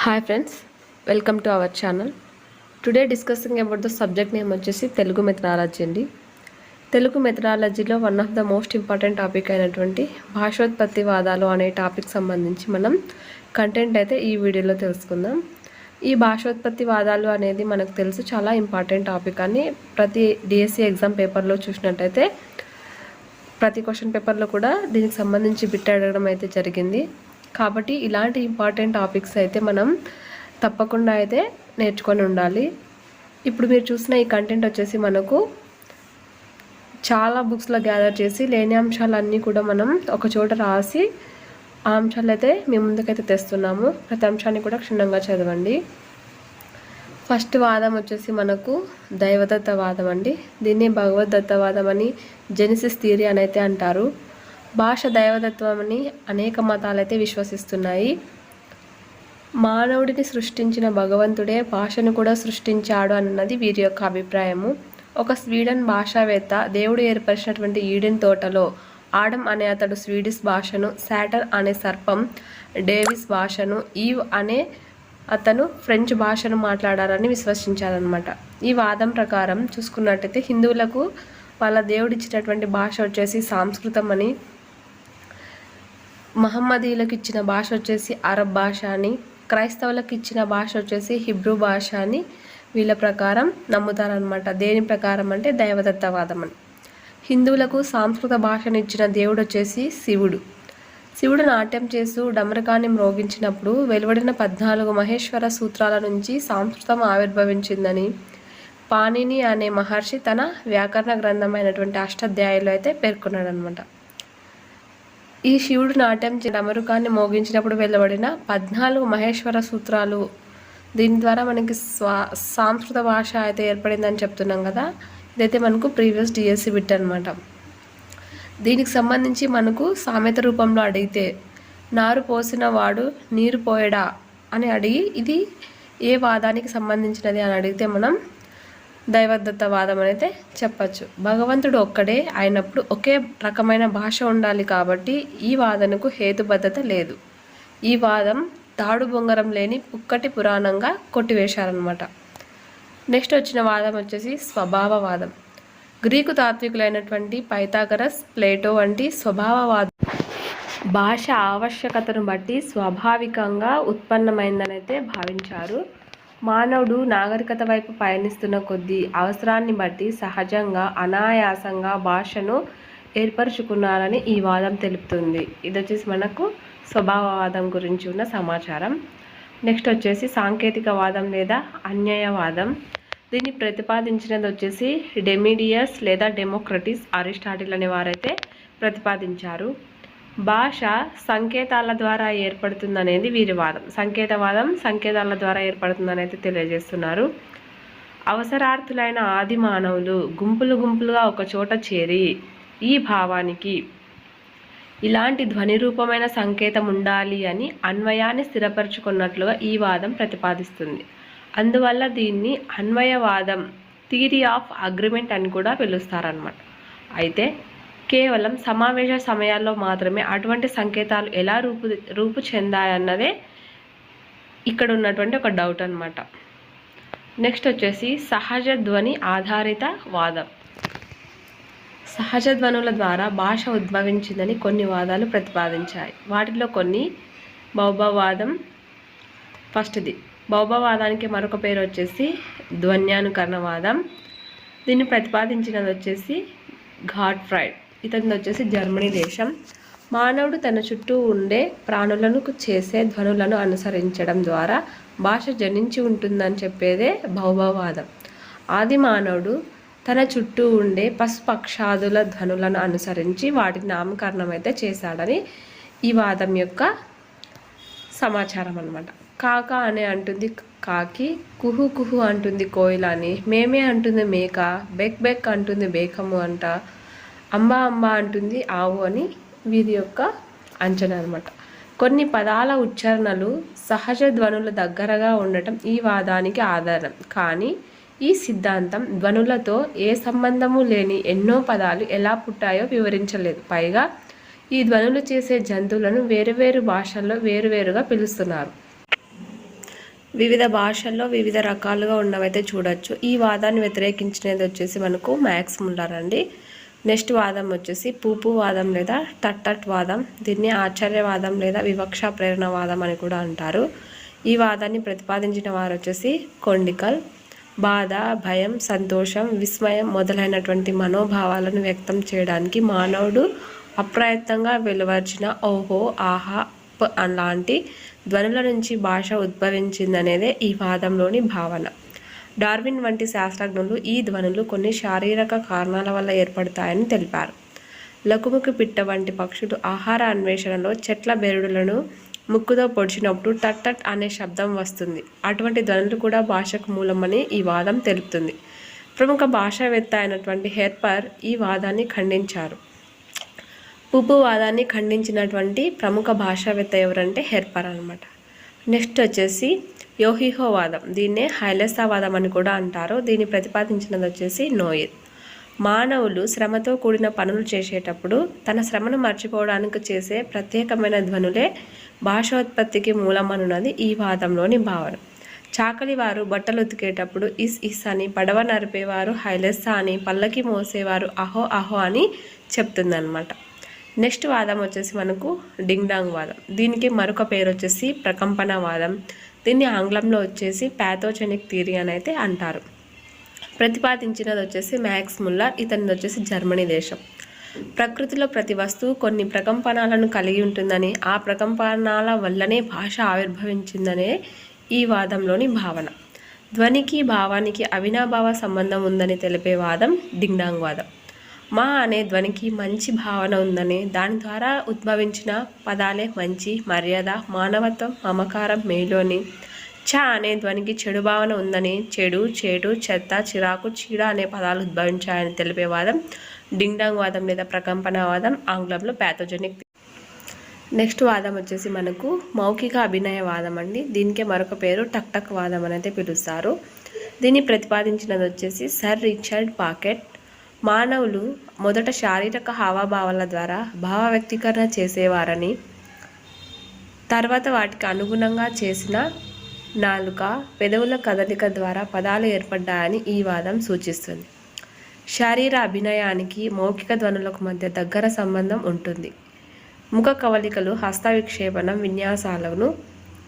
Hi friends, welcome to our channel. Today discussing about the subject name వచ్చేసి Telugu methodology అండి. తెలుగు మెథడాలజీలో one of the most important topic అయినటువంటి భాషోత్పత్తి వాదాలు అనే టాపిక్ సంబంధించి మనం కంటెంట్ అయితే ఈ వీడియోలో తెలుసుకుందాం. ఈ భాషోత్పత్తి వాదాలు అనేది మనకు తెలుసు చాలా ఇంపార్టెంట్ టాపిక్ అని ప్రతి డిఎస్సి ఎగ్జామ్ పేపర్లో చూసినట్టయితే ప్రతి క్వశ్చన్ పేపర్లో కూడా దీనికి సంబంధించి బిట్ అడగడం అయితే జరిగింది. కాబట్టి ఇలాంటి ఇంపార్టెంట్ టాపిక్స్ అయితే మనం తప్పకుండా అయితే నేర్చుకొని ఉండాలి. ఇప్పుడు మీరు చూసిన ఈ కంటెంట్ వచ్చేసి మనకు చాలా బుక్స్లో గ్యాదర్ చేసి లేని అంశాలన్నీ కూడా మనం ఒక చోట రాసి ఆ అంశాలు అయితే మీ ముందుకైతే తెస్తున్నాము. ప్రతి అంశాన్ని కూడా క్షుణ్ణంగా చదవండి. ఫస్ట్ వాదం వచ్చేసి మనకు దైవదత్తవాదం అండి. దీన్ని భగవద్దత్తవాదం అని జెనిసిస్ థియరీ అని అయితే అంటారు. భాష దైవదత్వం అని అనేక మతాలైతే విశ్వసిస్తున్నాయి. మానవుడిని సృష్టించిన భగవంతుడే భాషను కూడా సృష్టించాడు అన్నది వీరి యొక్క అభిప్రాయము. ఒక స్వీడన్ భాషావేత్త దేవుడు ఏర్పరిచినటువంటి ఈడెన్ తోటలో ఆడమ్ అనే అతడు స్వీడిష్ భాషను, శాటర్న్ అనే సర్పం డేవిస్ భాషను, ఈవ్ అనే అతను ఫ్రెంచ్ భాషను మాట్లాడారని విశ్వసించారనమాట. ఈ వాదం ప్రకారం చూసుకున్నట్టయితే హిందువులకు వాళ్ళ దేవుడిచ్చినటువంటి భాష వచ్చేసి సంస్కృతం అని, మహమ్మదీయులకు ఇచ్చిన భాష వచ్చేసి అరబ్ భాష అని, క్రైస్తవులకు ఇచ్చిన భాష వచ్చేసి హిబ్రూ భాష అని వీళ్ళ ప్రకారం నమ్ముతారనమాట. దేని ప్రకారం అంటే దైవదత్తవాదం అని. హిందువులకు సంస్కృత భాషను ఇచ్చిన దేవుడు వచ్చేసి శివుడు. శివుడు నాట్యం చేస్తూ డమరకాన్ని మ్రోగించినప్పుడు వెలువడిన 14 మహేశ్వర సూత్రాల నుంచి సంస్కృతం ఆవిర్భవించిందని పాణిని అనే మహర్షి తన వ్యాకరణ గ్రంథమైనటువంటి అష్టాధ్యాయులు అయితే పేర్కొన్నాడు అనమాట. ఈ శివుడు నాట్యం డమరుకాన్ని మోగించినప్పుడు వెలువడిన 14 మహేశ్వర సూత్రాలు, దీని ద్వారా మనకి సంస్కృత భాష అయితే ఏర్పడిందని చెప్తున్నాం కదా. ఇదైతే మనకు ప్రీవియస్ డిఎస్సి బిట్ అనమాట. దీనికి సంబంధించి మనకు సామెత రూపంలో అడిగితే నారు పోసిన వాడు నీరు పోయడా అని అడిగి ఇది ఏ వాదానికి సంబంధించినది అని అడిగితే మనం దైవదత్తవాదం అయితే చెప్పచ్చు. భగవంతుడు ఒక్కడే అయినప్పుడు ఒకే రకమైన భాష ఉండాలి కాబట్టి ఈ వాదనకు హేతుబద్ధత లేదు. ఈ వాదం తాడు బొంగరం లేని పుక్కటి పురాణంగా కొట్టివేశారనమాట. నెక్స్ట్ వచ్చిన వాదం వచ్చేసి స్వభావవాదం. గ్రీకు తాత్వికులైనటువంటి పైథాగరస్, ప్లేటో వంటి స్వభావవాదం భాష ఆవశ్యకతను బట్టి స్వాభావికంగా ఉత్పన్నమైందని అయితే భావించారు. మానవుడు నాగరికత వైపు పయనిస్తున్న కొద్దీ అవసరాన్ని బట్టి సహజంగా అనాయాసంగా భాషను ఏర్పరచుకున్నారని ఈ వాదం తెలుపుతుంది. ఇది వచ్చేసి మనకు స్వభావవాదం గురించి ఉన్న సమాచారం. నెక్స్ట్ వచ్చేసి సాంకేతికవాదం లేదా అన్యాయవాదం. దీన్ని ప్రతిపాదించినది వచ్చేసి డెమిడియస్ లేదా డెమోక్రటిస్, అరిస్టాటిల్ అనే వారైతే ప్రతిపాదించారు. భాష సంకేతాల ద్వారా ఏర్పడుతుందనేది వీరి వాదం. సంకేతాల ద్వారా ఏర్పడుతుందని అయితే తెలియజేస్తున్నారు. అవసరార్థులైన ఆది మానవులు గుంపులుగా ఒక చోట చేరి ఈ భావానికి ఇలాంటి ధ్వని రూపమైన సంకేతం ఉండాలి అని అన్వయాన్ని స్థిరపరచుకున్నట్లుగా ఈ వాదం ప్రతిపాదిస్తుంది. అందువల్ల దీన్ని అన్వయవాదం, థియరీ ఆఫ్ అగ్రిమెంట్ అని కూడా పిలుస్తారన్నమాట. అయితే కేవలం సమావేశ సమయాల్లో మాత్రమే అటువంటి సంకేతాలు ఎలా రూపు చెందాయన్నదే ఇక్కడ ఉన్నటువంటి ఒక డౌట్ అనమాట. నెక్స్ట్ వచ్చేసి సహజ ధ్వని ఆధారిత వాదం. సహజ ధ్వనుల ద్వారా భాష ఉద్భవించిందని కొన్ని వాదాలు ప్రతిపాదించాయి. వాటిలో కొన్ని భౌభవాదం. ఫస్ట్ది భౌభవాదానికి మరొక పేరు వచ్చేసి ధ్వన్యానుకరణవాదం. దీన్ని ప్రతిపాదించినది వచ్చేసి గాట్ఫ్రైడ్. ఇతని వచ్చేసి జర్మనీ దేశం. మానవుడు తన చుట్టూ ఉండే ప్రాణులను చేసే ధ్వనులను అనుసరించడం ద్వారా భాష జనించి ఉంటుందని చెప్పేదే భౌభవాదం. ఆది మానవుడు తన చుట్టూ ఉండే పశుపక్షాదుల ధ్వనులను అనుసరించి వాటిని నామకరణం అయితే చేశాడని ఈ వాదం యొక్క సమాచారం అన్నమాట. కాక అనే అంటుంది కాకి, కుహు కుహు అంటుంది కోయిల అని, మేమే అంటుంది మేక, బెక్ బెక్ అంటుంది బేకము అంట, అంబా అంబా అంటుంది ఆవు అని వీరి యొక్క అంచనా అనమాట. కొన్ని పదాల ఉచ్చారణలు సహజ ధ్వనుల దగ్గరగా ఉండటం ఈ వాదానికి ఆధారం. కానీ ఈ సిద్ధాంతం ధ్వనులతో ఏ సంబంధము లేని ఎన్నో పదాలు ఎలా పుట్టాయో వివరించలేదు. పైగా ఈ ధ్వనులు చేసే జంతువులను వేరువేరు భాషల్లో వేరువేరుగా పిలుస్తున్నారు. వివిధ భాషల్లో వివిధ రకాలుగా ఉన్నవైతే చూడొచ్చు. ఈ వాదాన్ని వ్యతిరేకించినది వచ్చేసి మనకు మ్యాక్స్ ముల్లర్ అండి. నెక్స్ట్ వాదం వచ్చేసి పూపు వాదం లేదా టట్టట్ వాదం. దీన్ని ఆశ్చర్యవాదం లేదా వివక్ష ప్రేరణ వాదం అని కూడా అంటారు. ఈ వాదాన్ని ప్రతిపాదించిన వారు వచ్చేసి కొండికల్. బాధ, భయం, సంతోషం, విస్మయం మొదలైనటువంటి మనోభావాలను వ్యక్తం చేయడానికి మానవుడు అప్రయత్నంగా వెలువరిచిన ఓహో, ఆహా, అలాంటి ధ్వనుల నుంచి భాష ఉద్భవించిందనేదే ఈ వాదంలోని భావన. డార్విన్ వంటి శాస్త్రజ్ఞులు ఈ ధ్వనులు కొన్ని శారీరక కారణాల వల్ల ఏర్పడతాయని తెలిపారు. లకుముకి పిట్ట వంటి పక్షులు ఆహార అన్వేషణలో చెట్ల బెరడులను ముక్కుతో పొడిచినప్పుడు టట్ అనే శబ్దం వస్తుంది. అటువంటి ధ్వనులు కూడా భాషకు మూలమని ఈ వాదం తెలుపుతుంది. ప్రముఖ భాషావేత్త అయినటువంటి హెర్పర్ ఈ వాదాన్ని ఖండించారు. పూపు వాదాన్ని ఖండించినటువంటి ప్రముఖ భాషావేత్త ఎవరంటే హెర్పర్ అనమాట. నెక్స్ట్ వచ్చేసి యోహిహో వాదం. దీన్నే హైలెసా వాదం అని కూడా అంటారు. దీన్ని ప్రతిపాదించినది వచ్చేసి నోయిర్. మానవులు శ్రమతో కూడిన పనులు చేసేటప్పుడు తన శ్రమను మర్చిపోవడానికి చేసే ప్రత్యేకమైన ధ్వనులే భాషోత్పత్తికి మూలమనున్నది ఈ వాదంలోని భావన. చాకలివారు బట్టలు ఉతికేటప్పుడు ఇస్ ఇస్ అని, పడవ నరిపేవారు హైలెస్సా అని, పల్లకి మోసేవారు అహో అహో అని చెప్తుందన్నమాట. నెక్స్ట్ వాదం వచ్చేసి మనకు డింగ్ డాంగ్ వాదం. దీనికి మరొక పేరు వచ్చేసి ప్రకంపన వాదం. దీన్ని ఆంగ్లంలో వచ్చేసి ప్యాథోజెనిక్ థియరీ అని అయితే అంటారు. ప్రతిపాదించినది వచ్చేసి మ్యాక్స్ ముల్లర్. ఇతనిది వచ్చేసి జర్మనీ దేశం. ప్రకృతిలో ప్రతి వస్తువు కొన్ని ప్రకంపనాలను కలిగి ఉంటుందని, ఆ ప్రకంపనాల వల్లనే భాష ఆవిర్భవించిందనే ఈ వాదంలోని భావన. ధ్వనికి భావానికి అవినాభావ సంబంధం ఉందని తెలిపే వాదం డింగ్ డాంగ్ వాదం. మా అనే ధ్వనికి మంచి భావన ఉందని, దాని ద్వారా ఉద్భవించిన పదాలే మంచి, మర్యాద, మానవత్వం, మమకారం, మేలు అని. చ అనే ధ్వనికి చెడు భావన ఉందని, చెడు, చేటు, చెత్త, చిరాకు, చీడ అనే పదాలు ఉద్భవించాయని తెలిపే వాదం డింగ్ డాంగ్ వాదం లేదా ప్రకంపన వాదం, ఆంగ్లంలో ప్యాథోజెనిక్. నెక్స్ట్ వాదం వచ్చేసి మనకు మౌఖిక అభినయ వాదం అండి. దీనికే మరొక పేరు టక్ టక్ వాదం అని అయితే పిలుస్తారు. దీన్ని ప్రతిపాదించినది వచ్చేసి సర్ రిచర్డ్ పాకెట్. మానవులు మొదట శారీరక హావభావాల ద్వారా భావ వ్యక్తీకరణ చేసేవారని, తర్వాత వాటికి అనుగుణంగా చేసిన నాలుక, పెదవుల కదలిక ద్వారా పదాలు ఏర్పడ్డాయని ఈ వాదం సూచిస్తుంది. శారీర అభినయానికి మౌఖిక ధ్వనులకు మధ్య దగ్గర సంబంధం ఉంటుంది. ముఖ కవలికలు, హస్త విక్షేపణం, విన్యాసాలను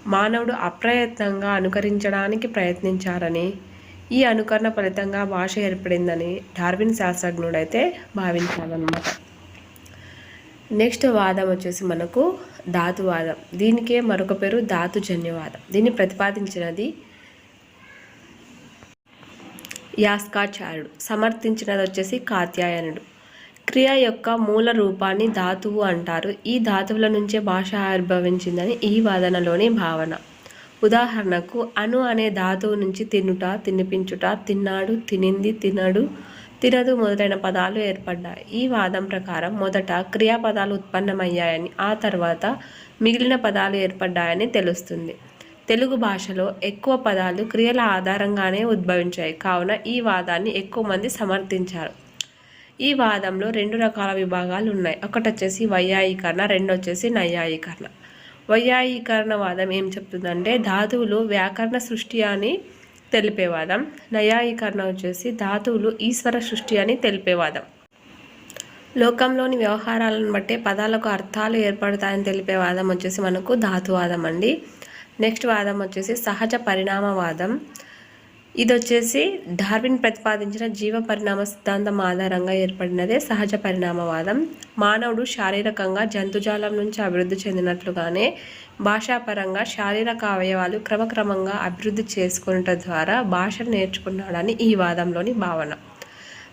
మానవుడు అప్రయత్నంగా అనుకరించడానికి ప్రయత్నించారని, ఈ అనుకరణ ఫలితంగా భాష ఏర్పడిందని డార్విన్ శాస్త్రజ్ఞుడైతే భావించాలన్నమాట. నెక్స్ట్ వాదం వచ్చేసి మనకు ధాతువాదం. దీనికే మరొక పేరు ధాతుజన్యవాదం. దీన్ని ప్రతిపాదించినది యాస్కాచార్యుడు. సమర్థించినది వచ్చేసి కాత్యాయనుడు. క్రియ యొక్క మూల రూపాన్ని ధాతువు అంటారు. ఈ ధాతువుల నుంచే భాష ఆవిర్భవించిందని ఈ వాదనలోని భావన. ఉదాహరణకు అను అనే ధాతువు నుంచి తినుట, తినిపించుట, తిన్నాడు, తినింది, తినడు, తినదు మొదలైన పదాలు ఏర్పడ్డాయి. ఈ వాదం ప్రకారం మొదట క్రియాపదాలు ఉత్పన్నమయ్యాయని, ఆ తర్వాత మిగిలిన పదాలు ఏర్పడ్డాయని తెలుస్తుంది. తెలుగు భాషలో ఎక్కువ పదాలు క్రియల ఆధారంగానే ఉద్భవించాయి కావున ఈ వాదాన్ని ఎక్కువ మంది సమర్థించారు. ఈ వాదంలో రెండు రకాల విభాగాలు ఉన్నాయి. ఒకటి వచ్చేసి వైయాయీకరణ, రెండు వచ్చేసి నైయాయీకరణ. వైయాయీకరణ వాదం ఏం చెప్తుందంటే ధాతువులు వ్యాకరణ సృష్టి అని తెలిపేవాదం. నైయాయీకరణ వచ్చేసి ధాతువులు ఈశ్వర సృష్టి అని తెలిపేవాదం. లోకంలోని వ్యవహారాలను బట్టే పదాలకు అర్థాలు ఏర్పడతాయని తెలిపే వాదం వచ్చేసి మనకు ధాతువాదం అండి. నెక్స్ట్ వాదం వచ్చేసి సహజ పరిణామవాదం. ఇది వచ్చేసి డార్విన్ ప్రతిపాదించిన జీవ పరిణామ సిద్ధాంతం ఆధారంగా ఏర్పడినదే సహజ పరిణామవాదం. మానవుడు శారీరకంగా జంతుజాలం నుంచి అభివృద్ధి చెందినట్లుగానే భాషాపరంగా శారీరక అవయవాలు క్రమక్రమంగా అభివృద్ధి చేసుకునేట ద్వారా భాషను నేర్చుకున్నాడని ఈ వాదంలోని భావన.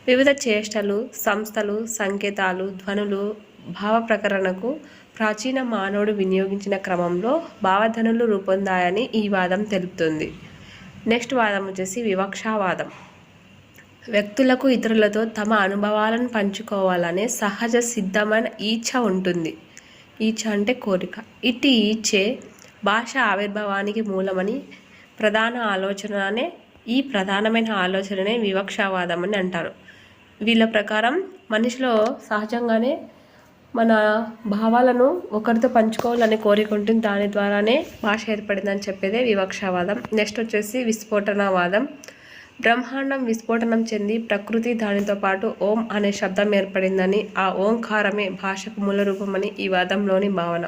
వివిధ చేష్టలు, సంస్థలు, సంకేతాలు, ధ్వనులు భావ ప్రకరణకు ప్రాచీన మానవుడు వినియోగించిన క్రమంలో భావధ్వనులు రూపొందాయని ఈ వాదం తెలుపుతుంది. నెక్స్ట్ వాదం వచ్చేసి వివక్షావాదం. వ్యక్తులకు ఇతరులతో తమ అనుభవాలను పంచుకోవాలనే సహజ సిద్ధమైన ఈచ్ఛ ఉంటుంది. ఈచ్ఛ అంటే కోరిక. ఇటు ఈచ్ఛే భాష ఆవిర్భావానికి మూలమని ప్రధానమైన ఆలోచననే వివక్షావాదం అని అంటారు. వీళ్ళ ప్రకారం మనిషిలో సహజంగానే మన భావాలను ఒకరితో పంచుకోవాలని కోరిక ఉంటుంది, దాని ద్వారానే భాష ఏర్పడిందని చెప్పేదే వివక్షావాదం. నెక్స్ట్ వచ్చేసి విస్ఫోటనవాదం. బ్రహ్మాండం విస్ఫోటనం చెంది ప్రకృతి దానితో పాటు ఓం అనే శబ్దం ఏర్పడిందని, ఆ ఓంకారమే భాషకు మూల రూపమని ఈ వాదంలోని భావన.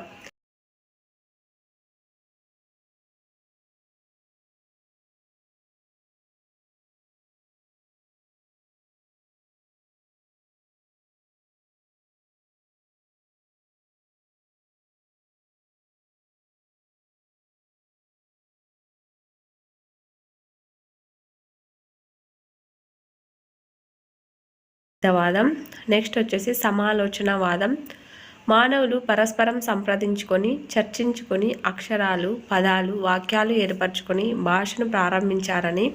వాదం. నెక్స్ట్ వచ్చేసి సమాలోచనవాదం. మానవులు పరస్పరం సంప్రదించుకొని చర్చించుకొని అక్షరాలు, పదాలు, వాక్యాలు ఏర్పరచుకొని భాషను ప్రారంభించారని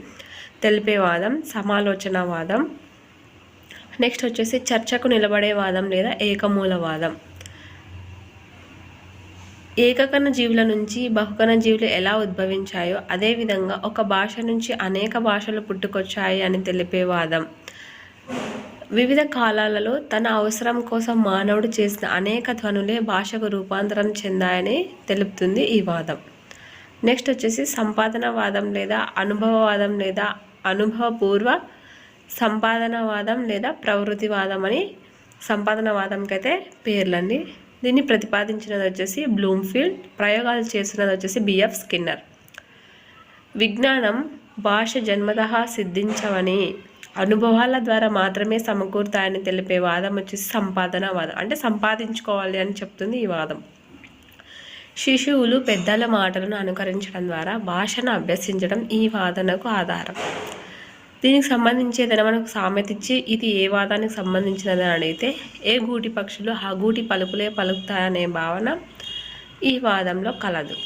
తెలిపే వాదం సమాలోచనవాదం. నెక్స్ట్ వచ్చేసి చర్చకు నిలబడే వాదం లేదా ఏకమూలవాదం. ఏకకణ జీవుల నుంచి బహుకణ జీవులు ఎలా ఉద్భవించాయో అదేవిధంగా ఒక భాష నుంచి అనేక భాషలు పుట్టుకొచ్చాయి అని తెలిపే వాదం. వివిధ కాలాలలో తన అవసరం కోసం మానవుడు చేసిన అనేక ధ్వనులే భాషకు రూపాంతరం చెందాయని తెలుపుతుంది ఈ వాదం. నెక్స్ట్ వచ్చేసి సంపాదనవాదం లేదా అనుభవవాదం లేదా అనుభవపూర్వ సంపాదనవాదం లేదా ప్రవృత్తివాదం అని సంపాదనవాదంకి అయితే పేర్లండి. దీన్ని ప్రతిపాదించినది వచ్చేసి బ్లూమ్ఫీల్డ్, ప్రయోగాలు చేస్తున్నది వచ్చేసి బిఎఫ్ స్కిన్నర్. విజ్ఞానం భాష జన్మతః సిద్ధించవని, అనుభవాల ద్వారా మాత్రమే సమకూరుతాయని తెలిపే వాదం వచ్చేసి సంపాదనవాదం, అంటే సంపాదించుకోవాలి అని చెప్తుంది ఈ వాదం. శిశువులు పెద్దల మాటలను అనుకరించడం ద్వారా భాషను అభ్యసించడం ఈ వాదనకు ఆధారం. దీనికి సంబంధించి ఏదైనా మనకు సామెత ఇచ్చి ఇది ఏ వాదానికి సంబంధించినదని అడిగితే ఏ గూటి పక్షులు ఆ గూటి పలుకులే పలుకుతాయనే భావన ఈ వాదంలో కలదు.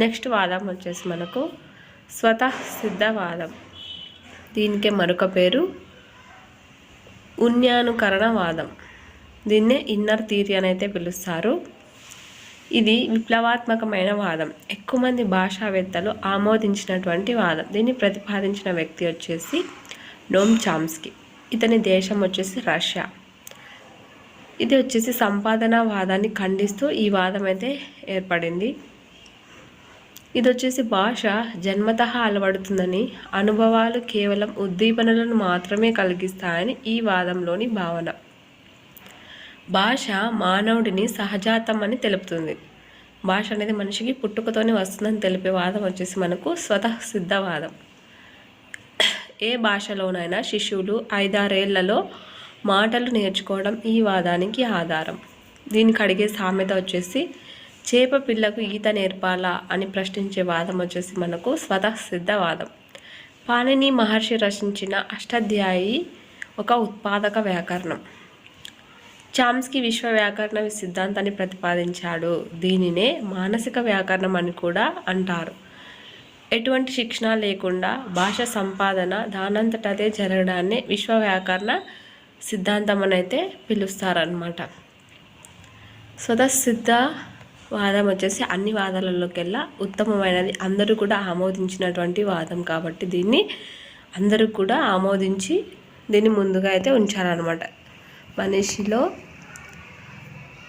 నెక్స్ట్ వాదం వచ్చేసి మనకు స్వతః సిద్ధవాదం. దీనికే మరొక పేరు ఉన్యానుకరణవాదం. దీన్నే ఇన్నర్ థియరీ అని అయితే పిలుస్తారు. ఇది విప్లవాత్మకమైన వాదం, ఎక్కువ మంది భాషావేత్తలు ఆమోదించినటువంటి వాదం. దీన్ని ప్రతిపాదించిన వ్యక్తి వచ్చేసి నోమ్ చామ్స్కీ. ఇతని దేశం వచ్చేసి రష్యా. ఇది వచ్చేసి సంపాదన వాదాన్ని ఖండిస్తూ ఈ వాదం అయితే ఏర్పడింది. ఇది వచ్చేసి భాష జన్మతః అలవడుతుందని, అనుభవాలు కేవలం ఉద్దీపనలను మాత్రమే కలిగిస్తాయని ఈ వాదంలోని భావన. భాష మానవుడిని సహజాతం అని తెలుపుతుంది. భాష అనేది మనిషికి పుట్టుకతోనే వస్తుందని తెలిపే వాదం వచ్చేసి మనకు స్వతః సిద్ధవాదం. ఏ భాషలోనైనా శిశువులు 5-6 ఏళ్లలో మాటలు నేర్చుకోవడం ఈ వాదానికి ఆధారం. దీనికి అడిగే సామెత వచ్చేసి చేప పిల్లకు ఈత నేర్పాలా అని ప్రశ్నించే వాదం వచ్చేసి మనకు స్వతః సిద్ధవాదం. పాణిని మహర్షి రచించిన అష్టాధ్యాయి ఒక ఉత్పాదక వ్యాకరణం. చామ్స్కీ విశ్వ వ్యాకరణ సిద్ధాంతాన్ని ప్రతిపాదించాడు. దీనినే మానసిక వ్యాకరణం అని కూడా అంటారు. ఎటువంటి శిక్షణ లేకుండా భాష సంపాదన దానంతటదే జరగడాన్ని విశ్వ వ్యాకరణ సిద్ధాంతం అని అయితే పిలుస్తారనమాట. స్వతసిద్ధ వాదం వచ్చేసి అన్ని వాదాలలోకెల్లా ఉత్తమమైనది, అందరూ కూడా ఆమోదించినటువంటి వాదం కాబట్టి దీన్ని అందరూ కూడా ఆమోదించి దీన్ని ముందుగా అయితే ఉంచారనమాట. మనిషిలో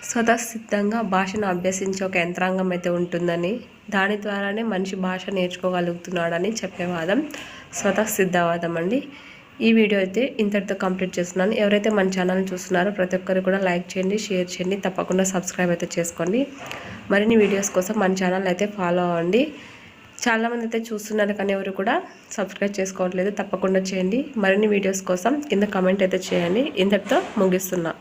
స్వతసిద్ధంగా భాషను అభ్యసించే ఒక యంత్రాంగం అయితే ఉంటుందని, దాని ద్వారానే మనిషి భాష నేర్చుకోగలుగుతున్నాడని చెప్పేవాదం స్వతసిద్ధవాదం అండి. ఈ వీడియో అయితే ఇంతటితో కంప్లీట్ చేస్తున్నాను. ఎవరైతే మన ఛానల్ చూస్తున్నారో ప్రతి ఒక్కరు కూడా లైక్ చేయండి, షేర్ చేయండి, తప్పకుండా సబ్స్క్రైబ్ అయితే చేసుకోండి. మరిన్ని వీడియోస్ కోసం మన ఛానల్ అయితే ఫాలో అవ్వండి. చాలామంది అయితే చూస్తున్నారు కానీ ఎవరు కూడా సబ్స్క్రైబ్ చేసుకోవట్లేదు, తప్పకుండా చేయండి. మరిన్ని వీడియోస్ కోసం కింద కామెంట్ అయితే చేయండి. ఇంతటితో ముగిస్తున్నా.